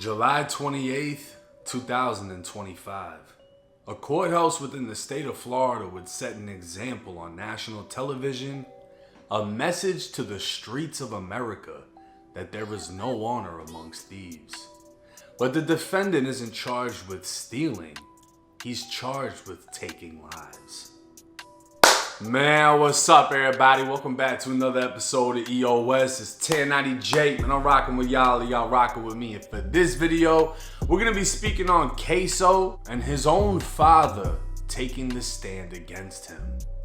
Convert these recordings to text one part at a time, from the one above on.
July 28th, 2025. A courthouse within the state of Florida would set an example on national television, a message to the streets of America that there is no honor amongst thieves. But the defendant isn't charged with stealing, he's charged with taking lives. Man, what's up everybody? Welcome back to another episode of EOS. It's 1090 Jake, man. I'm rocking with y'all, y'all rocking with me. And for this video, we're gonna be speaking on Ksoo and his own father taking the stand against him.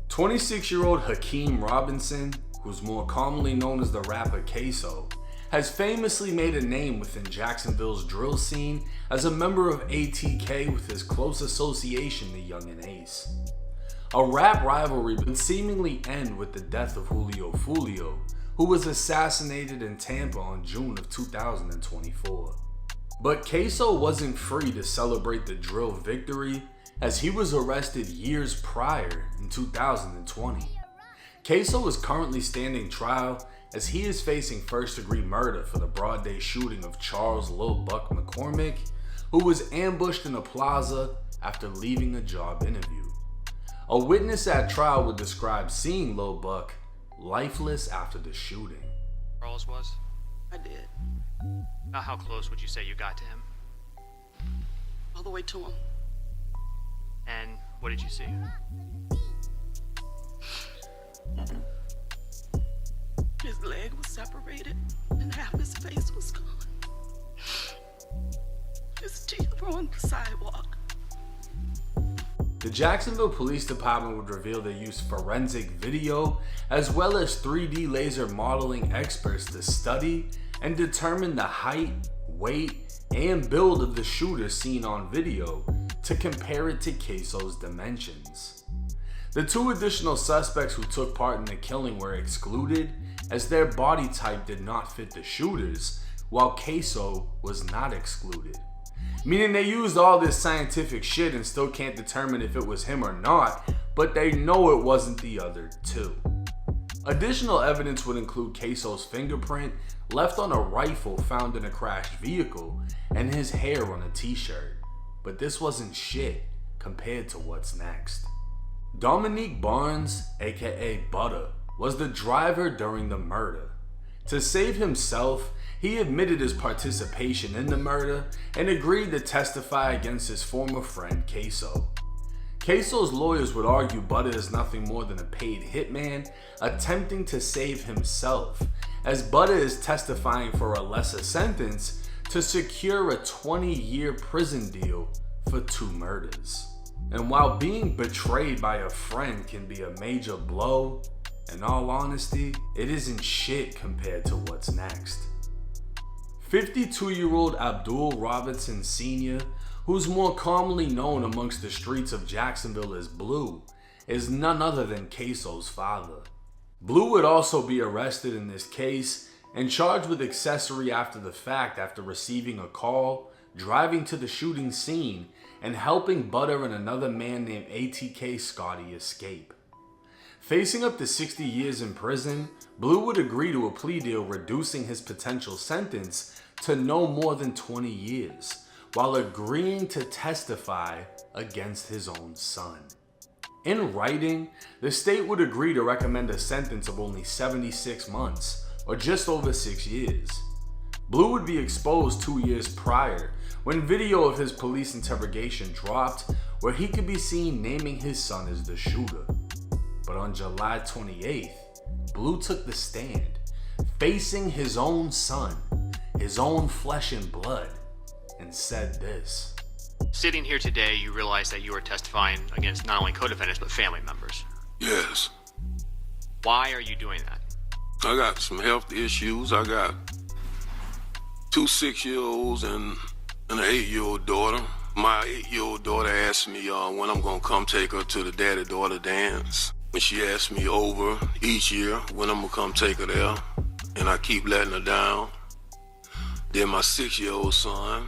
26-year-old Hakeem Robinson, who's more commonly known as the rapper Ksoo, has famously made a name within Jacksonville's drill scene as a member of ATK with his close association to Young and Ace. A rap rivalry would seemingly end with the death of Julio Fulio, who was assassinated in Tampa on June of 2024. But Ksoo wasn't free to celebrate the drill victory, as he was arrested years prior in 2020. Ksoo is currently standing trial as he is facing first-degree murder for the broad day shooting of Charles Lil Buck McCormick, who was ambushed in a plaza after leaving a job interview. A witness at trial would describe seeing Lil Buck lifeless after the shooting. Charles was? I did. Now, how close would you say you got to him? All the way to him. And what did you see? His leg was separated and half his face was gone. His teeth were on the sidewalk. The Jacksonville Police Department would reveal they used forensic video as well as 3D laser modeling experts to study and determine the height, weight, and build of the shooter seen on video to compare it to Ksoo's dimensions. The two additional suspects who took part in the killing were excluded as their body type did not fit the shooters, while Ksoo was not excluded. Meaning they used all this scientific shit and still can't determine if it was him or not, but they know it wasn't the other two. Additional evidence would include Ksoo's fingerprint left on a rifle found in a crashed vehicle and his hair on a t-shirt. But this wasn't shit compared to what's next. Dominique Barnes, aka Butter, was the driver during the murder. To save himself, he admitted his participation in the murder and agreed to testify against his former friend Ksoo. Ksoo's lawyers would argue Butter is nothing more than a paid hitman attempting to save himself, as Butter is testifying for a lesser sentence to secure a 20-year prison deal for 2 murders. And while being betrayed by a friend can be a major blow, in all honesty, it isn't shit compared to what's next. 52-year-old Abdul Robinson Sr., who's more commonly known amongst the streets of Jacksonville as Blue, is none other than Ksoo's father. Blue would also be arrested in this case and charged with accessory after the fact after receiving a call, driving to the shooting scene, and helping Butter and another man named ATK Scotty escape. Facing up to 60 years in prison, Blue would agree to a plea deal reducing his potential sentence to no more than 20 years, while agreeing to testify against his own son. In writing, the state would agree to recommend a sentence of only 76 months, or just over 6 years. Blue would be exposed 2 years prior, when video of his police interrogation dropped, where he could be seen naming his son as the shooter. But on July 28th, Blue took the stand, facing his own son, his own flesh and blood, and said this. Sitting here today, you realize that you are testifying against not only co-defendants, but family members. Yes. Why are you doing that? I got some health issues. I got 2 6-year-olds and an 8-year-old daughter. My 8-year-old daughter asked me when I'm gonna come take her to the daddy-daughter dance. And she asked me over each year when I'm gonna come take her there, and I keep letting her down. Then my 6-year-old son,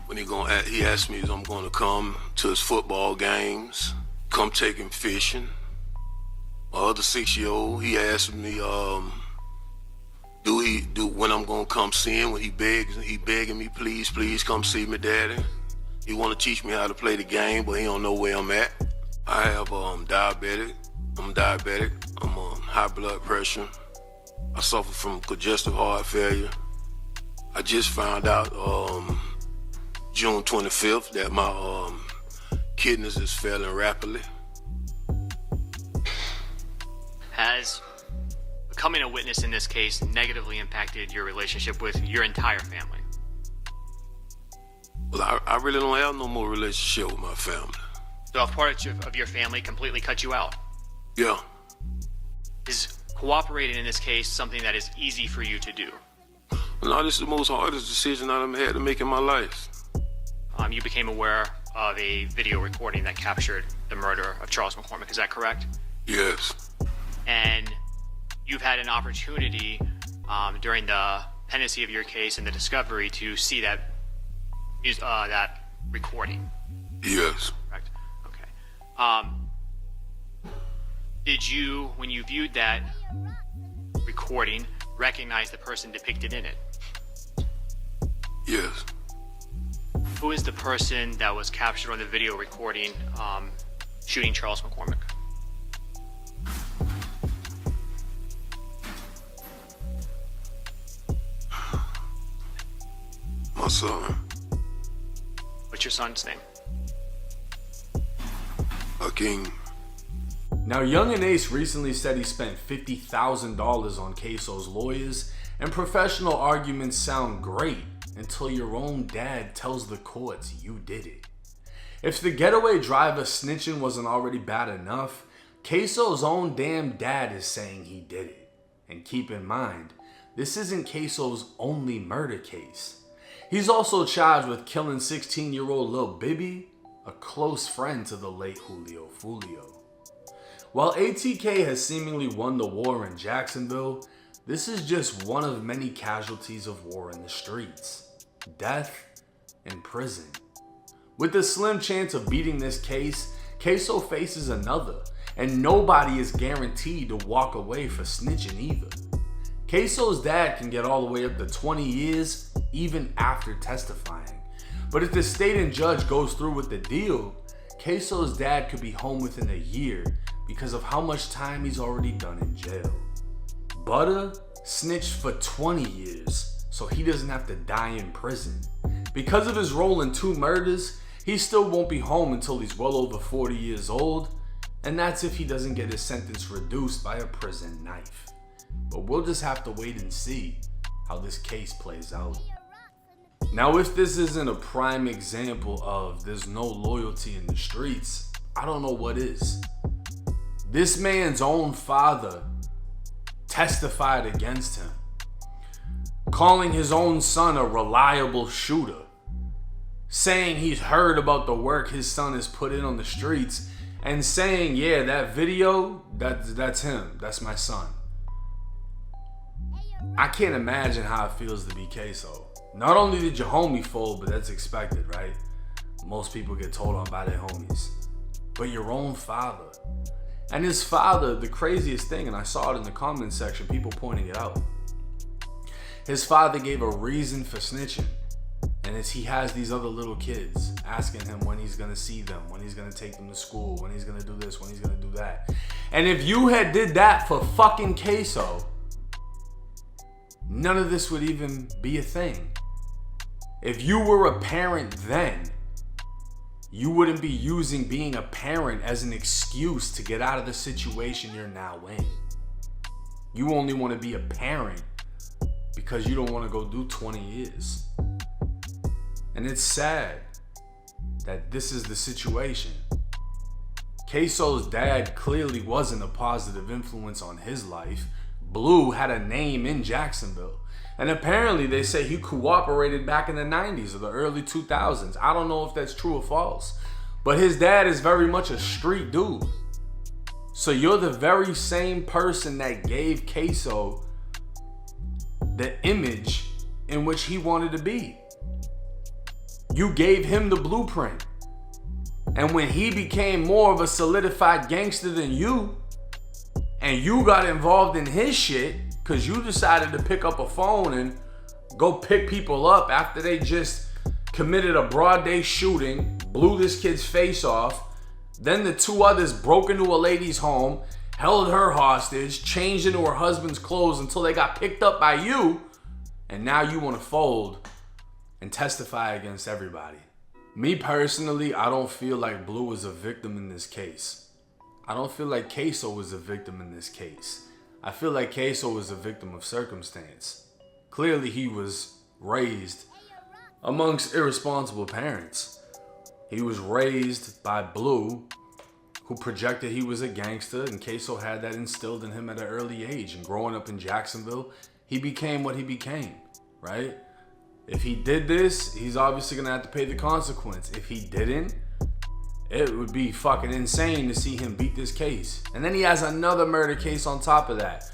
when he asked me if I'm gonna come to his football games, come take him fishing. My other 6-year-old, he asked me when I'm gonna come see him, when he begging me, please come see me, daddy. He wanna teach me how to play the game, but he don't know where I'm at. I have diabetic. I'm diabetic. I'm on high blood pressure. I suffer from congestive heart failure. I just found out June 25th that my kidneys is failing rapidly. Has becoming a witness in this case negatively impacted your relationship with your entire family? Well, I really don't have no more relationship with my family. So a part of your family completely cut you out? Yeah. Is cooperating in this case something that is easy for you to do? No, this is the most hardest decision I've had to make in my life. You became aware of a video recording that captured the murder of Charles McCormick, is that correct? Yes. And you've had an opportunity during the pendency of your case and the discovery to see that recording. Yes. Correct. Okay. Did you, when you viewed that recording, recognize the person depicted in it? Yes. Who is the person that was captured on the video recording shooting Charles McCormick? My son. What's your son's name? Hakeem. Now, Young and Ace recently said he spent $50,000 on Ksoo's lawyers, and professional arguments sound great until your own dad tells the courts you did it. If the getaway driver snitching wasn't already bad enough, Ksoo's own damn dad is saying he did it. And keep in mind, this isn't Ksoo's only murder case. He's also charged with killing 16-year-old Lil Bibby, a close friend to the late Julio Fulio. While ATK has seemingly won the war in Jacksonville, this is just one of many casualties of war in the streets. Death and prison. With the slim chance of beating this case, Ksoo faces another, and nobody is guaranteed to walk away for snitching either. Ksoo's dad can get all the way up to 20 years even after testifying. But if the state and judge goes through with the deal, Ksoo's dad could be home within a year because of how much time he's already done in jail. Butter snitched for 20 years, so he doesn't have to die in prison. Because of his role in 2 murders, he still won't be home until he's well over 40 years old, and that's if he doesn't get his sentence reduced by a prison knife. But we'll just have to wait and see how this case plays out. Now, if this isn't a prime example of there's no loyalty in the streets, I don't know what is. This man's own father testified against him, calling his own son a reliable shooter, saying he's heard about the work his son has put in on the streets, and saying, yeah, that video, that's him, that's my son. I can't imagine how it feels to be Ksoo. Not only did your homie fold, but that's expected, right? Most people get told on by their homies. But your own father. And his father, the craziest thing, and I saw it in the comment section, people pointing it out. His father gave a reason for snitching. And it's he has these other little kids asking him when he's gonna see them, when he's gonna take them to school, when he's gonna do this, when he's gonna do that. And if you had did that for fucking Ksoo, none of this would even be a thing. If you were a parent then, you wouldn't be using being a parent as an excuse to get out of the situation you're now in. You only want to be a parent because you don't want to go do 20 years. And it's sad that this is the situation. Ksoo's dad clearly wasn't a positive influence on his life. Blue had a name in Jacksonville. And apparently they say he cooperated back in the 90s or the early 2000s. I don't know if that's true or false. But his dad is very much a street dude. So you're the very same person that gave Ksoo the image in which he wanted to be. You gave him the blueprint. And when he became more of a solidified gangster than you, and you got involved in his shit, because you decided to pick up a phone and go pick people up after they just committed a broad day shooting, blew this kid's face off. Then the two others broke into a lady's home, held her hostage, changed into her husband's clothes until they got picked up by you. And now you want to fold and testify against everybody. Me personally, I don't feel like Blue is a victim in this case. I don't feel like Ksoo is a victim in this case. I feel like Ksoo is a victim of circumstance. Clearly he was raised amongst irresponsible parents. He was raised by Blue, who projected he was a gangster, and Ksoo had that instilled in him at an early age. And growing up in Jacksonville, he became what he became, right? If he did this, he's obviously gonna have to pay the consequence. If he didn't, it would be fucking insane to see him beat this case. And then he has another murder case on top of that.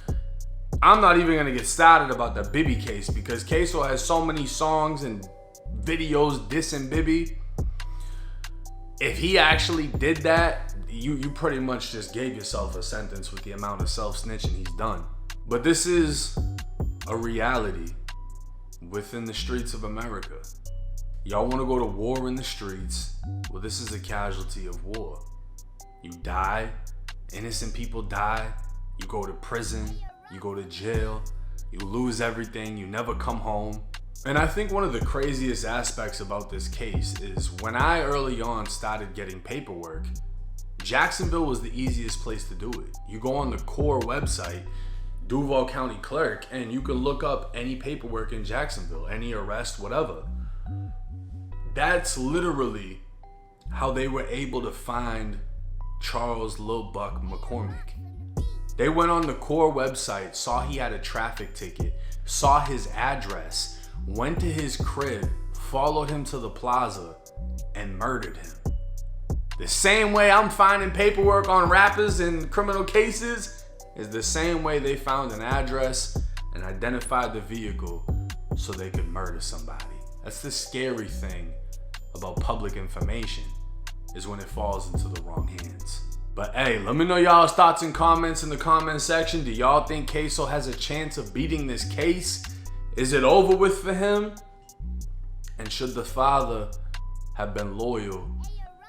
I'm not even gonna get started about the Bibby case because Ksoo has so many songs and videos dissing Bibby. If he actually did that, you pretty much just gave yourself a sentence with the amount of self-snitching he's done. But this is a reality within the streets of America. Y'all want to go to war in the streets? Well, this is a casualty of war. You die, innocent people die, you go to prison, you go to jail, you lose everything, you never come home. And I think one of the craziest aspects about this case is when I early on started getting paperwork, Jacksonville was the easiest place to do it. You go on the core website, Duval County Clerk, and you can look up any paperwork in Jacksonville, any arrest, whatever. That's literally how they were able to find Charles Lil Buck McCormick. They went on the core website, saw he had a traffic ticket, saw his address, went to his crib, followed him to the plaza, and murdered him. The same way I'm finding paperwork on rappers in criminal cases is the same way they found an address and identified the vehicle so they could murder somebody. That's the scary thing about public information, is when it falls into the wrong hands. But hey, let me know y'all's thoughts and comments in the comment section. Do y'all think Ksoo has a chance of beating this case? Is it over with for him? And should the father have been loyal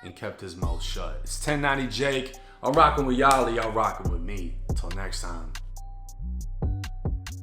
and kept his mouth shut? It's 1090 Jake. I'm rocking with y'all rocking with me. Until next time.